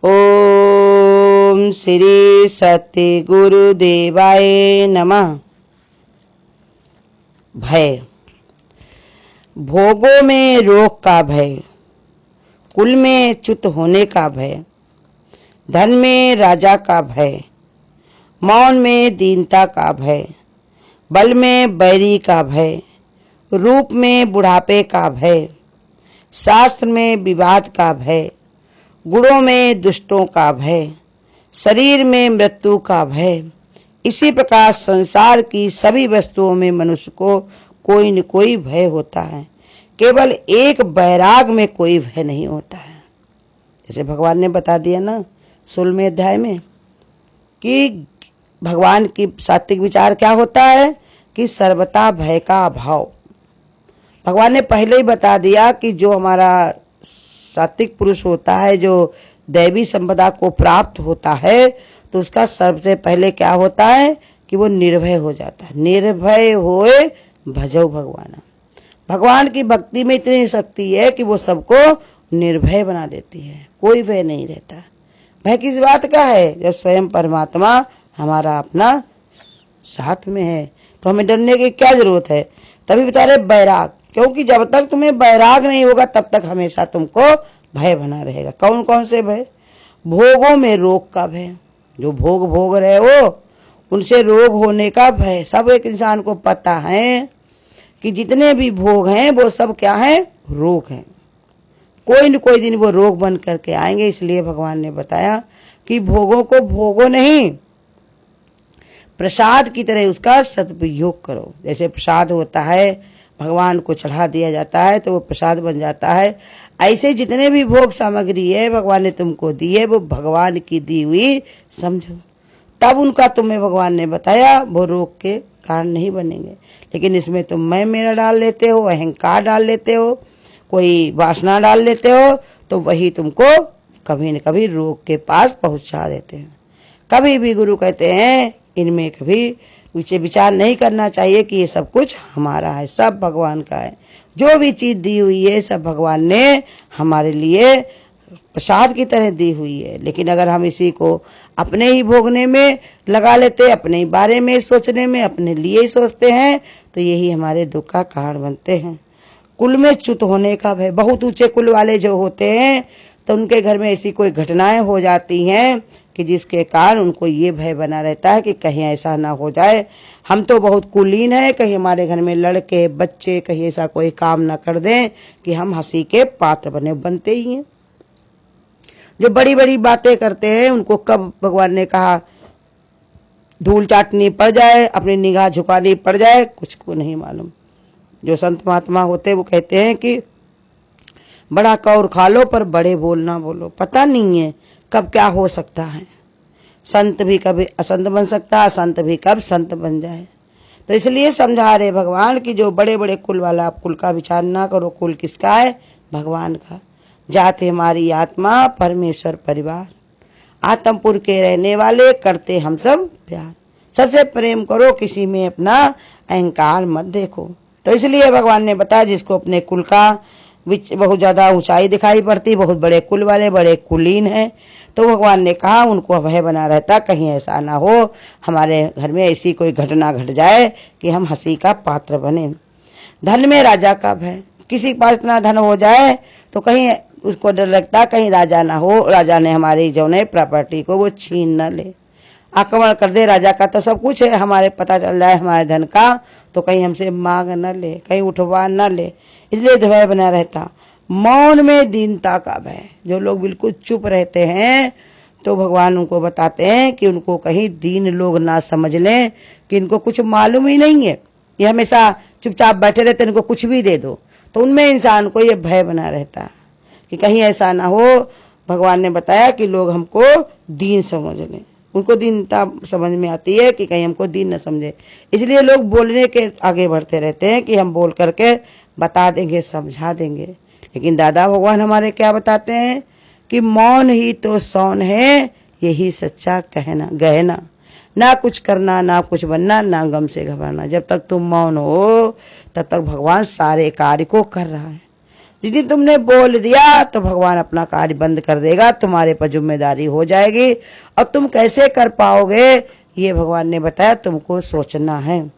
ओम श्री सत्य गुरुदेवाय नमः। भय। भोगों में रोग का भय, कुल में च्युत होने का भय, धन में राजा का भय, मौन में दीनता का भय, बल में बैरी का भय, रूप में बुढ़ापे का भय, शास्त्र में विवाद का भय, गुणों में दुष्टों का भय, शरीर में मृत्यु का भय। इसी प्रकार संसार की सभी वस्तुओं में मनुष्य को कोई न कोई भय होता है, केवल एक बैराग में कोई भय नहीं होता है। जैसे भगवान ने बता दिया ना 16वें अध्याय में कि भगवान की सात्विक विचार क्या होता है कि सर्वथा भय का अभाव। भगवान ने पहले ही बता दिया कि जो हमारा सात्विक पुरुष होता है, जो दैवी संपदा को प्राप्त होता है, तो उसका सबसे पहले क्या होता है कि वो निर्भय हो जाता है। निर्भय होए भजो भगवान। भगवान की भक्ति में इतनी शक्ति है कि वो सबको निर्भय बना देती है, कोई भय नहीं रहता। भय किस बात का है? जब स्वयं परमात्मा हमारा अपना साथ में है तो हमें डरने की क्या जरूरत है। तभी बता रहे बैराग, क्योंकि जब तक तुम्हें बैराग नहीं होगा तब तक हमेशा तुमको भय बना रहेगा। कौन कौन से भय? भोगों में रोग का भय, जो भोग भोग रहे हो उनसे रोग होने का भय। सब एक इंसान को पता है कि जितने भी भोग हैं वो सब क्या है? रोग हैं। कोई न कोई दिन वो रोग बन करके आएंगे। इसलिए भगवान ने बताया कि भोगों को भोगो नहीं, प्रसाद की तरह उसका सदुपयोग करो। जैसे प्रसाद होता है, भगवान को चढ़ा दिया जाता है तो वो प्रसाद बन जाता है। ऐसे जितने भी भोग सामग्री है भगवान ने तुमको दी है, वो भगवान की दी हुई समझो। तब उनका तुम्हें भगवान ने बताया वो रोग के कारण नहीं बनेंगे। लेकिन इसमें तुम मैं मेरा डाल लेते हो, अहंकार डाल लेते हो, कोई वासना डाल लेते हो, तो वही तुमको कभी न कभी रोग के पास पहुंचा देते हैं। कभी भी गुरु कहते हैं इनमें कभी नीचे विचार नहीं करना चाहिए कि ये सब कुछ हमारा है, सब भगवान का है। जो भी चीज दी हुई है सब भगवान ने हमारे लिए प्रसाद की तरह दी हुई है। लेकिन अगर हम इसी को अपने ही भोगने में लगा लेते, अपने ही बारे में सोचने में, अपने लिए ही सोचते हैं, तो यही हमारे दुख का कारण बनते हैं। कुल में च्युत होने का भय। बहुत ऊंचे कुल वाले जो होते हैं तो उनके घर में ऐसी कोई घटनाएं हो जाती हैं कि जिसके कारण उनको ये भय बना रहता है कि कहीं ऐसा ना हो जाए, हम तो बहुत कुलीन है, कहीं हमारे घर में लड़के बच्चे कहीं ऐसा कोई काम ना कर दें कि हम हंसी के पात्र बनते ही हैं। जो बड़ी बड़ी बातें करते हैं उनको कब भगवान ने कहा धूल चाटनी पड़ जाए, अपनी निगाह झुकानी पड़ जाए, कुछ को नहीं मालूम। जो संत महात्मा होते वो कहते हैं कि बड़ा कौर खा लो पर बड़े बोल ना बोलो। पता नहीं है कब क्या हो सकता है। संत भी कभी असंत बन सकता है, संत भी कब संत बन जाए। तो इसलिए समझा रहे भगवान कि जो बड़े बड़े कुल वाला, आप कुल का विचार ना करो। कुल किसका है? भगवान का। जाते हमारी आत्मा परमेश्वर परिवार, आत्मपुर के रहने वाले करते हम सब प्यार। सबसे प्रेम करो, किसी में अपना अहंकार मत देखो। तो इसलिए भगवान ने बताया जिसको अपने कुल का बहुत ज्यादा ऊंचाई दिखाई पड़ती, बहुत बड़े कुल वाले, बड़े कुलीन हैं, तो भगवान ने कहा उनको भय बना रहता कहीं ऐसा ना हो हमारे घर में ऐसी कोई घटना घट जाए कि हम हंसी का पात्र बने। धन में राजा का भय। किसी के पास इतना धन हो जाए तो कहीं उसको डर लगता कहीं राजा ना हो, राजा ने हमारी जो है प्रॉपर्टी को वो छीन न ले, आक्रमण कर दे। राजा का तो सब कुछ है, हमारे पता चल जाए हमारे धन का तो कहीं हमसे मांग न ले, कहीं उठवा न ले, इसलिए भय बना रहता। मौन में दीनता का भय। जो लोग बिल्कुल चुप रहते हैं तो भगवान उनको बताते हैं कि उनको कहीं दीन लोग ना समझ लें कि इनको कुछ मालूम ही नहीं है, ये हमेशा चुपचाप बैठे रहते, इनको कुछ भी दे दो, तो उनमें इंसान को ये भय बना रहता कि कहीं ऐसा ना हो। भगवान ने बताया कि लोग हमको दीन समझ लें, उनको दीनता समझ में आती है कि कहीं हमको दीन न समझे। इसलिए लोग बोलने के आगे बढ़ते रहते हैं कि हम बोल करके बता देंगे, समझा देंगे। लेकिन दादा भगवान हमारे क्या बताते हैं कि मौन ही तो सौन है, यही सच्चा कहना गहना। ना कुछ करना, ना कुछ बनना, ना गम से घबराना। जब तक तुम मौन हो तब तक भगवान सारे कार्य को कर रहा है। जिस दिन तुमने बोल दिया तो भगवान अपना कार्य बंद कर देगा, तुम्हारे पर जिम्मेदारी हो जाएगी। और तुम कैसे कर पाओगे ये भगवान ने बताया, तुमको सोचना है।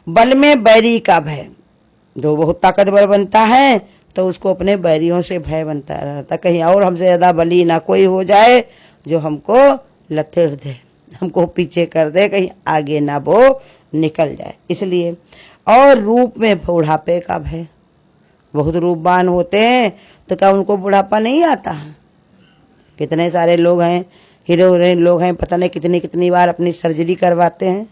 बल में बैरी का भय, जो बहुत ताकतवर बनता है तो उसको अपने बैरियों से भय बनता रहता, कहीं और हमसे ज्यादा बली ना कोई हो जाए जो हमको लथेड़ दे, हमको पीछे कर दे, कहीं आगे ना वो निकल जाए। इसलिए और रूप में बुढ़ापे का भय, बहुत रूपवान होते हैं तो क्या उनको बुढ़ापा नहीं आता है? कितने सारे लोग हैं, हीरो हीरोइन लोग हैं, पता नहीं कितनी कितनी बार अपनी सर्जरी करवाते हैं,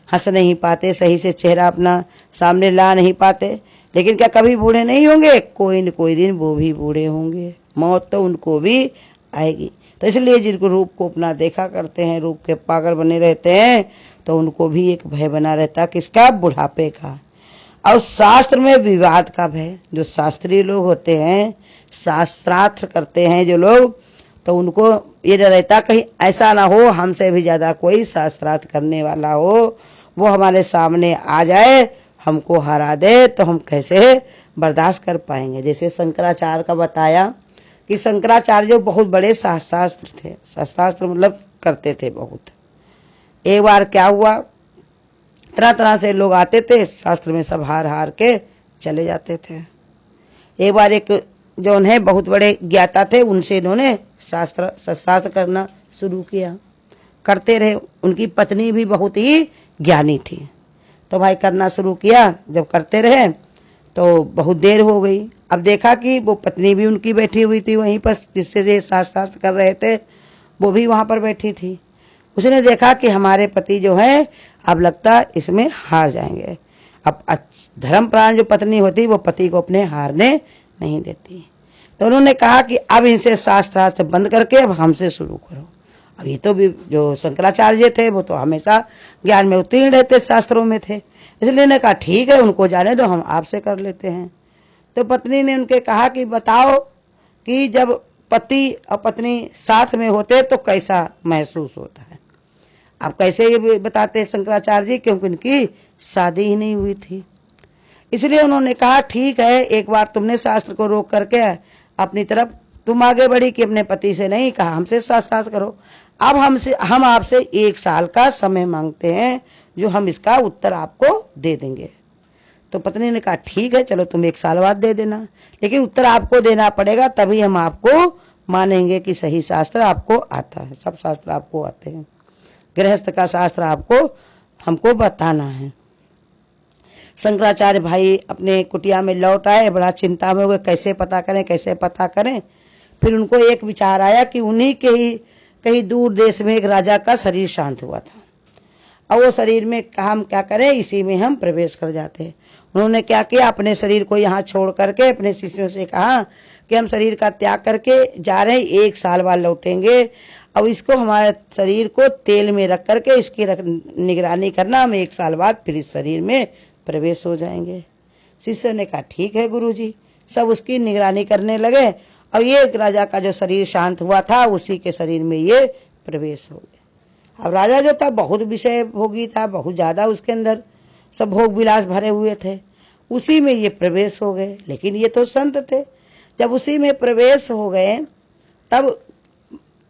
हंस नहीं पाते, सही से चेहरा अपना सामने ला नहीं पाते, लेकिन क्या कभी बूढ़े नहीं होंगे? कोई न कोई दिन वो भी बूढ़े होंगे, मौत तो उनको भी आएगी। तो इसलिए जिनको रूप को अपना देखा करते हैं, रूप के पागल बने रहते हैं, तो उनको भी एक भय बना रहता, किसका? बुढ़ापे का। और शास्त्र में विवाद का भय, जो शास्त्रीय लोग होते हैं, शास्त्रार्थ करते हैं जो लोग, तो उनको ये रहता कहीं ऐसा ना हो हमसे भी ज्यादा कोई शास्त्रार्थ करने वाला हो, वो हमारे सामने आ जाए, हमको हरा दे, तो हम कैसे बर्दाश्त कर पाएंगे। जैसे शंकराचार्य का बताया कि शंकराचार्य जो बहुत बड़े शास्त्र थे, शास्त्र मतलब करते थे बहुत। एक बार क्या हुआ, तरह तरह से लोग आते थे, शास्त्र में सब हार हार के चले जाते थे। एक बार एक जो उन्हें बहुत बड़े ज्ञाता थे, उनसे इन्होंने शास्त्र करना शुरू किया, करते रहे। उनकी पत्नी भी बहुत ही ज्ञानी थी, तो भाई करना शुरू किया। जब करते रहे तो बहुत देर हो गई। अब देखा कि वो पत्नी भी उनकी बैठी हुई थी वहीं पर, जिससे ये शास्त्र कर रहे थे, वो भी वहां पर बैठी थी। उसने देखा कि हमारे पति जो है अब लगता इसमें हार जाएंगे। अब धर्मप्राण जो पत्नी होती वो पति को अपने हारने नहीं देती, तो उन्होंने कहा कि अब इनसे शास्त्रार्थ बंद करके अब हमसे शुरू करो। अब ये तो भी जो शंकराचार्य थे वो तो हमेशा ज्ञान में उत्तीर्ण रहते, शास्त्रों में थे, इसलिए उन्होंने कहा ठीक है उनको जाने दो, हम आपसे कर लेते हैं। तो पत्नी ने उनके कहा कि बताओ कि जब पति और पत्नी साथ में होते तो कैसा महसूस होता है। आप कैसे ये बताते शंकराचार्य जी, क्योंकि उनकी शादी ही नहीं हुई थी। इसलिए उन्होंने कहा ठीक है, एक बार तुमने शास्त्र को रोक करके अपनी तरफ तुम आगे बढ़ी कि अपने पति से नहीं कहा हमसे शास्त्रार्थ करो। अब हम आपसे 1 साल का समय मांगते हैं, जो हम इसका उत्तर आपको दे देंगे। तो पत्नी ने कहा ठीक है, चलो तुम 1 साल बाद दे देना, लेकिन उत्तर आपको देना पड़ेगा, तभी हम आपको मानेंगे कि सही शास्त्र आपको आता है। सब शास्त्र आपको आते हैं, गृहस्थ का शास्त्र आपको हमको बताना है। शंकराचार्य भाई अपने कुटिया में लौट आए, बड़ा चिंता में हो गए, कैसे पता करें कैसे पता करें। फिर उनको एक विचार आया कि उन्हीं के ही कहीं दूर देश में एक राजा का शरीर शांत हुआ था, और वो शरीर में हम क्या करें, इसी में हम प्रवेश कर जाते हैं। उन्होंने क्या किया, अपने शरीर को यहाँ छोड़ करके अपने शिष्यों से कहा कि हम शरीर का त्याग करके जा रहे हैं, 1 साल बाद लौटेंगे, अब इसको हमारे शरीर को तेल में रख करके इसकी निगरानी करना, हम 1 साल बाद फिर इस शरीर में प्रवेश हो जाएंगे। शिष्य ने कहा ठीक है गुरुजी। सब उसकी निगरानी करने लगे, अब ये राजा का जो शरीर शांत हुआ था उसी के शरीर में ये प्रवेश हो गया। अब राजा जो था बहुत विषय भोगी था, बहुत ज्यादा उसके अंदर सब भोग विलास भरे हुए थे, उसी में ये प्रवेश हो गए। लेकिन ये तो संत थे, जब उसी में प्रवेश हो गए तब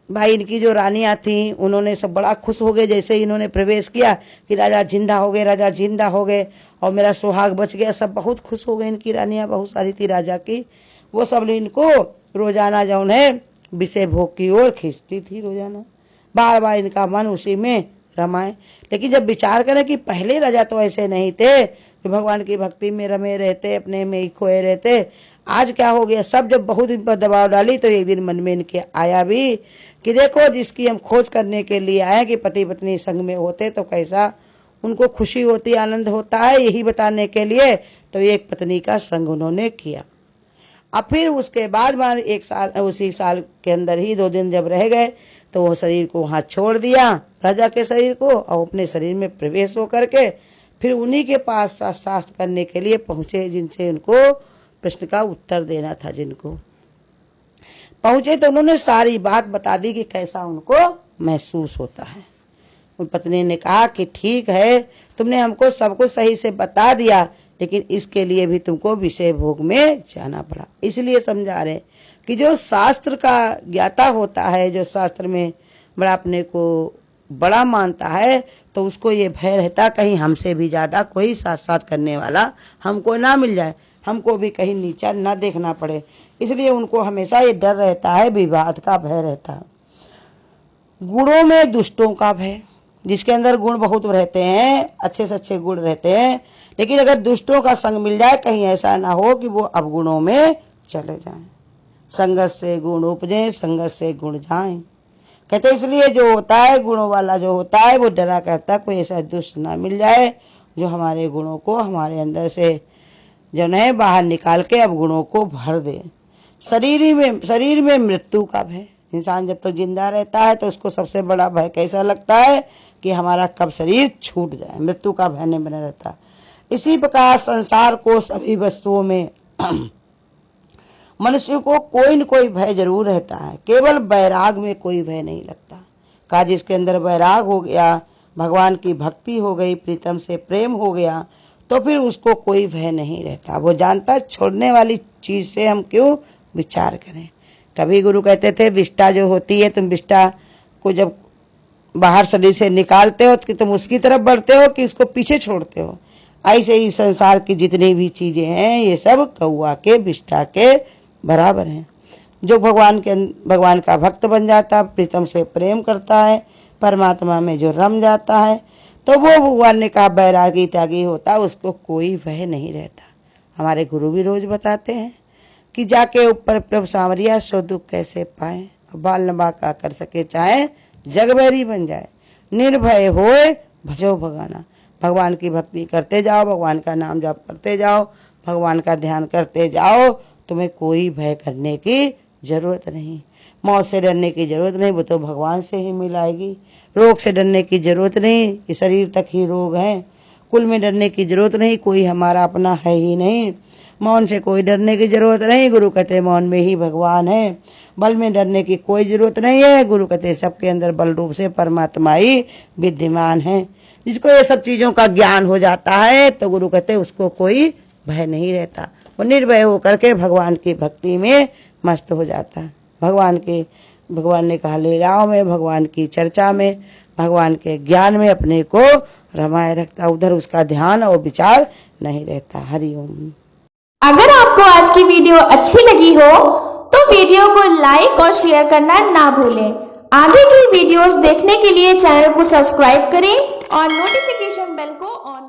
भाई इनकी जो रानियां थी उन्होंने सब बड़ा खुश हो गए, जैसे ही इन्होंने प्रवेश किया कि राजा जिंदा हो गए, राजा जिंदा हो गए और मेरा सुहाग बच गया। सब बहुत खुश हो गए, इनकी रानियां बहुत सारी थी राजा की, वो सब इनको रोजाना जो है विषय भोग की ओर खींचती थी, रोजाना बार बार इनका मन उसी में रमाए। लेकिन जब विचार करें कि पहले राजा तो ऐसे नहीं थे, जो भगवान की भक्ति में रमे रहते, अपने में ही खोए रहते, आज क्या हो गया। सब जब बहुत इन पर दबाव डाली तो एक दिन मन में इनके आया भी कि देखो जिसकी हम खोज करने के लिए आए कि पति पत्नी संग में होते तो कैसा उनको खुशी होती, आनंद होता है, यही बताने के लिए तो एक पत्नी का संग उन्होंने किया। अब फिर उसके बाद 1 साल, उसी साल के अंदर ही 2 दिन जब रह गए तो वो शरीर को वहां छोड़ दिया, राजा के शरीर को, और अपने शरीर में प्रवेश हो करके फिर उन्हीं के पास शास्त्र करने के लिए पहुंचे, जिनसे उनको प्रश्न का उत्तर देना था। जिनको पहुंचे तो उन्होंने सारी बात बता दी कि कैसा उनको महसूस होता है। उन पत्नी ने कहा कि ठीक है, तुमने हमको सब कुछ सही से बता दिया, लेकिन इसके लिए भी तुमको विषय भोग में जाना पड़ा। इसलिए समझा रहे कि जो शास्त्र का ज्ञाता होता है, जो शास्त्र में बड़ा अपने को बड़ा मानता है, तो उसको ये भय रहता कहीं हमसे भी ज्यादा कोई साथ साथ करने वाला हमको ना मिल जाए, हमको भी कहीं नीचा ना देखना पड़े। इसलिए उनको हमेशा ये डर रहता है, विवाद का भय रहता है। गुणों में दुष्टों का भय, जिसके अंदर गुण बहुत रहते हैं, अच्छे से अच्छे गुण रहते हैं, लेकिन अगर दुष्टों का संग मिल जाए, कहीं ऐसा ना हो कि वो अवगुणों में चले जाएं। संगत से गुण उपजे, संगत से गुण जाएं। कहते इसलिए जो होता है गुणों वाला जो होता है, वो डरा करता कोई ऐसा दुष्ट ना मिल जाए जो हमारे गुणों को हमारे अंदर से जो है बाहर निकाल के अवगुणों को भर दे। शरीर में मृत्यु का भय, इंसान जब तक जिंदा रहता है तो उसको सबसे बड़ा भय कैसा लगता है कि हमारा कब शरीर छूट जाए, मृत्यु का भय नहीं बना रहता। इसी प्रकार संसार को सभी वस्तुओं में मनुष्य को कोई न कोई भय जरूर रहता है, केवल वैराग में कोई भय नहीं लगता। का जिसके अंदर वैराग हो गया, भगवान की भक्ति हो गई, प्रीतम से प्रेम हो गया, तो फिर उसको कोई भय नहीं रहता। वो जानता छोड़ने वाली चीज से हम क्यों विचार करें। कभी गुरु कहते थे विष्ठा जो होती है, तुम विष्ठा को जब बाहर शरीर से निकालते हो कि तुम उसकी तरफ बढ़ते हो कि उसको पीछे छोड़ते हो। ऐसे ही संसार की जितनी भी चीजें हैं ये सब कौआ के विष्ठा के बराबर हैं। जो भगवान का भक्त बन जाता, प्रीतम से प्रेम करता है, परमात्मा में जो रम जाता है, तो वो भगवान ने कहा बैरागी त्यागी होता, उसको कोई भय नहीं रहता। हमारे गुरु भी रोज बताते हैं कि जाके ऊपर प्रभु सांवरिया सो दुख कैसे पाए, बाल लंबा का कर सके चाहे जग बैरी बन जाए, निर्भय होए भजो भगाना। भगवान की भक्ति करते जाओ, भगवान का नाम जप करते जाओ, भगवान का ध्यान करते जाओ, तुम्हें कोई भय करने की जरूरत नहीं। मौत से डरने की जरूरत नहीं, वो तो भगवान से ही मिलाएगी। रोग से डरने की जरूरत नहीं, ये शरीर तक ही रोग है। कुल में डरने की जरूरत नहीं, कोई हमारा अपना है ही नहीं। मौन से कोई डरने की जरूरत नहीं, गुरु कहते मौन में ही भगवान है। बल में डरने की कोई जरूरत नहीं है, गुरु कहते सबके अंदर बल रूप से परमात्मा ही विद्यमान है। जिसको ये सब चीजों का ज्ञान हो जाता है तो गुरु कहते उसको कोई भय नहीं रहता, वो निर्भय होकर के भगवान की भक्ति में मस्त हो जाता है। भगवान ने कहा लीलाओं में, भगवान की चर्चा में, भगवान के ज्ञान में अपने को रमाए रखता, उधर उसका ध्यान और विचार नहीं रहता। हरिओम। अगर आपको आज की वीडियो अच्छी लगी हो तो वीडियो को लाइक और शेयर करना ना भूलें। आगे की वीडियोस देखने के लिए चैनल को सब्सक्राइब करें और नोटिफिकेशन बेल को ऑन